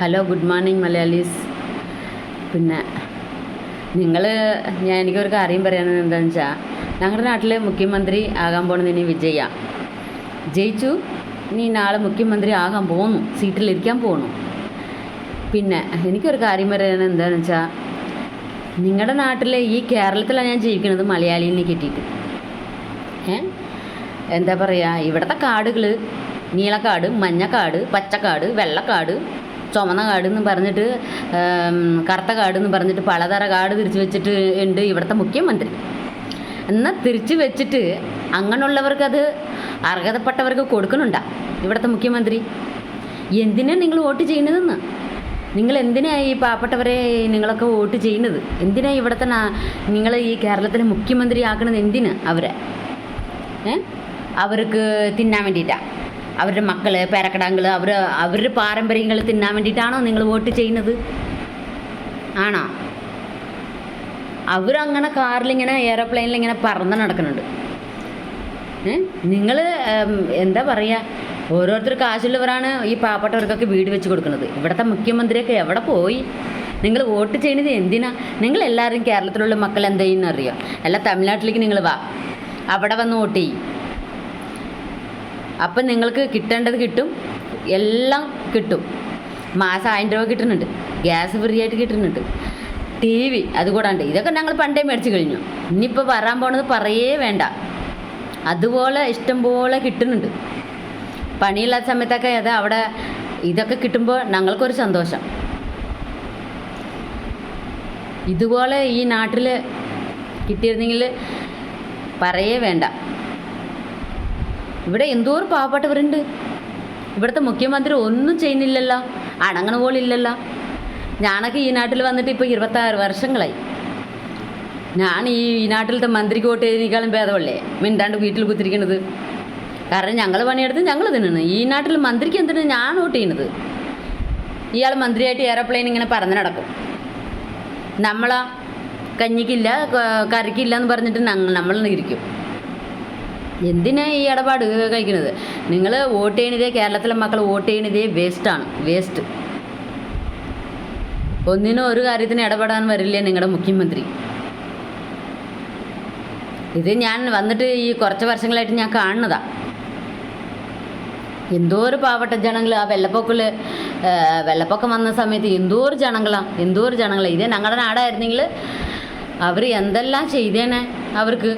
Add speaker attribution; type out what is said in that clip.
Speaker 1: Hello, good morning Malayalees. പിന്നെ എനിക്കൊരു കാര്യം പറയാനുള്ളത് എന്താണെന്ന് വെച്ചാൽ, ഞങ്ങളുടെ നാട്ടിൽ മുഖ്യമന്ത്രി ആകാൻ പോകുന്നത് വിജയ ജയിച്ചു. ഇനി നാളെ മുഖ്യമന്ത്രി ആകാൻ പോകുന്നു, സീറ്റിലിരിക്കാൻ പോകുന്നു. പിന്നെ എനിക്കൊരു കാര്യം പറയാനുള്ളത് എന്താണെന്ന് വെച്ചാൽ, നിങ്ങളുടെ നാട്ടിൽ ഈ കേരളത്തിലാണ് ഞാൻ ജീവിക്കുന്നത് മലയാളീനെ കിട്ടിയിട്ട്. എന്താ പറയുക, ഇവിടുത്തെ കാടുകൾ നീലക്കാട്, മഞ്ഞക്കാട്, പച്ചക്കാട്, വെള്ളക്കാട്, ചുമന്ന കാട് എന്ന് പറഞ്ഞിട്ട്, കറുത്ത കാട് എന്ന് പറഞ്ഞിട്ട് പലതര കാട് തിരിച്ച് വെച്ചിട്ട് ഉണ്ട് ഇവിടുത്തെ മുഖ്യമന്ത്രി. എന്നാൽ തിരിച്ച് വെച്ചിട്ട് അങ്ങനെയുള്ളവർക്കത് അർഹതപ്പെട്ടവർക്ക് കൊടുക്കുന്നുണ്ടാ ഇവിടുത്തെ മുഖ്യമന്ത്രി? എന്തിനാണ് നിങ്ങൾ വോട്ട് ചെയ്യുന്നതെന്ന്? നിങ്ങൾ എന്തിനാണ് ഈ പാവപ്പെട്ടവരെ നിങ്ങളൊക്കെ വോട്ട് ചെയ്യുന്നത്? എന്തിനാണ് ഇവിടുത്തെ നിങ്ങൾ ഈ കേരളത്തിലെ മുഖ്യമന്ത്രി ആക്കുന്നത്? എന്തിനാ അവരെ? അവർക്ക് തിന്നാൻ വേണ്ടിയിട്ടാണ്? അവരുടെ മക്കൾ, പേരക്കിടാങ്ങൾ, അവരുടെ പാരമ്പര്യങ്ങൾ തിന്നാൻ വേണ്ടിയിട്ടാണോ നിങ്ങൾ വോട്ട് ചെയ്യുന്നത്? ആണോ? അവരങ്ങനെ കാറിലിങ്ങനെ എയറോപ്ലെയിനിലിങ്ങനെ പറന്ന് നടക്കുന്നുണ്ട്. നിങ്ങൾ എന്താ പറയുക, ഓരോരുത്തർ കാശുള്ളവരാണ് ഈ പാവപ്പെട്ടവർക്കൊക്കെ വീട് വെച്ച് കൊടുക്കുന്നത്. ഇവിടുത്തെ മുഖ്യമന്ത്രിയൊക്കെ എവിടെ പോയി? നിങ്ങൾ വോട്ട് ചെയ്യുന്നത് എന്തിനാ? നിങ്ങളെല്ലാവരും കേരളത്തിലുള്ള മക്കൾ എന്ത് ചെയ്യുന്ന അറിയോ? അല്ല, തമിഴ്നാട്ടിലേക്ക് നിങ്ങൾ വാ, അവിടെ വന്ന് വോട്ട് ചെയ്യും. അപ്പം നിങ്ങൾക്ക് കിട്ടേണ്ടത് കിട്ടും, എല്ലാം കിട്ടും. മാസം 1000 രൂപ കിട്ടുന്നുണ്ട്, ഗ്യാസ് ഫ്രീ ആയിട്ട് കിട്ടുന്നുണ്ട്, TV അതുകൂടാണ്ട്. ഇതൊക്കെ ഞങ്ങൾ പണ്ടേ മേടിച്ച് കഴിഞ്ഞു. ഇനിയിപ്പോൾ വരാൻ പോണത് പറയേ വേണ്ട. അതുപോലെ ഇഷ്ടംപോലെ കിട്ടുന്നുണ്ട്. പണിയില്ലാത്ത സമയത്തൊക്കെ അവിടെ ഇതൊക്കെ കിട്ടുമ്പോൾ ഞങ്ങൾക്കൊരു സന്തോഷം. ഇതുപോലെ ഈ നാട്ടിൽ കിട്ടിയിരുന്നെങ്കിൽ പറയേ വേണ്ട. ഇവിടെ എന്തോരം പാവപ്പെട്ടവരുണ്ട്. ഇവിടുത്തെ മുഖ്യമന്ത്രി ഒന്നും ചെയ്യുന്നില്ലല്ലോ, അടങ്ങണ പോലില്ലല്ലോ. ഞാനൊക്കെ ഈ നാട്ടിൽ വന്നിട്ട് ഇപ്പോൾ 26 വർഷങ്ങളായി. ഞാൻ ഈ നാട്ടിലത്തെ മന്ത്രിക്ക് വോട്ട് ചെയ്തതിനേക്കാളും ഭേദമല്ലേ മിണ്ടാണ്ട് വീട്ടിൽ കുത്തിരിക്കണത്? കാരണം ഞങ്ങൾ പണിയെടുത്ത് ഞങ്ങൾ തിന്നണം. ഈ നാട്ടിൽ മന്ത്രിക്ക് എന്തിനാണ് ഞാൻ വോട്ട് ചെയ്യുന്നത്? ഇയാൾ മന്ത്രിയായിട്ട് എയറോപ്ലെയിൻ ഇങ്ങനെ പറന്ന് നടക്കും. നമ്മളാ കഞ്ഞിക്കില്ല കറിക്കില്ല എന്ന് പറഞ്ഞിട്ട് നമ്മൾ ഇരിക്കും. എന്തിനാ ഈ ഇടപാട് കഴിക്കുന്നത്? നിങ്ങൾ വോട്ട് ചെയ്യണതേ, കേരളത്തിലെ മക്കൾ വോട്ട് ചെയ്യണതേ വേസ്റ്റാണ്, വേസ്റ്റ്. ഒന്നിനും ഒരു കാര്യത്തിന് ഇടപെടാൻ വരില്ല നിങ്ങളുടെ മുഖ്യമന്ത്രി. ഇത് ഞാൻ വന്നിട്ട് ഈ കുറച്ച് വർഷങ്ങളായിട്ട് ഞാൻ കാണുന്നതാ. എന്തോരം പാവപ്പെട്ട ജനങ്ങൾ ആ വെള്ളപ്പൊക്കം വന്ന സമയത്ത് എന്തോരം ജനങ്ങളാണ്. ഇതേ ഞങ്ങളുടെ നാടായിരുന്നെങ്കിൽ അവർ എന്തെല്ലാം ചെയ്തേനെ അവർക്ക്.